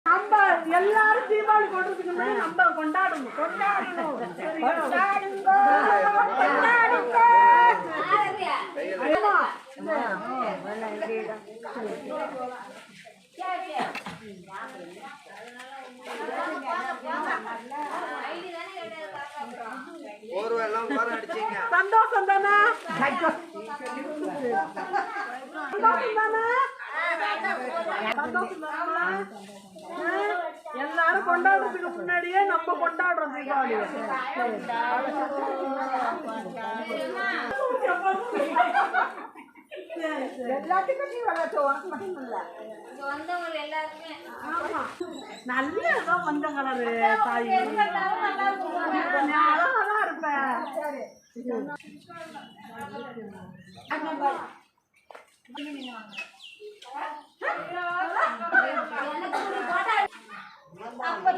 நம்ம எல்லாரும் தீபாவளி கொண்டாடுறதுக்கு முன்னாடி நம்ம கொண்டாடணும் சந்தோஷம் தானே எல்லாரும் கொண்டாடுறதுக்கு முன்னாடியே நம்ம கொண்டாடுறோம் தீபாவளி. நல்லதான் மஞ்சள் கலரு தாய் அழகாதான் இருப்பேன். அப்ப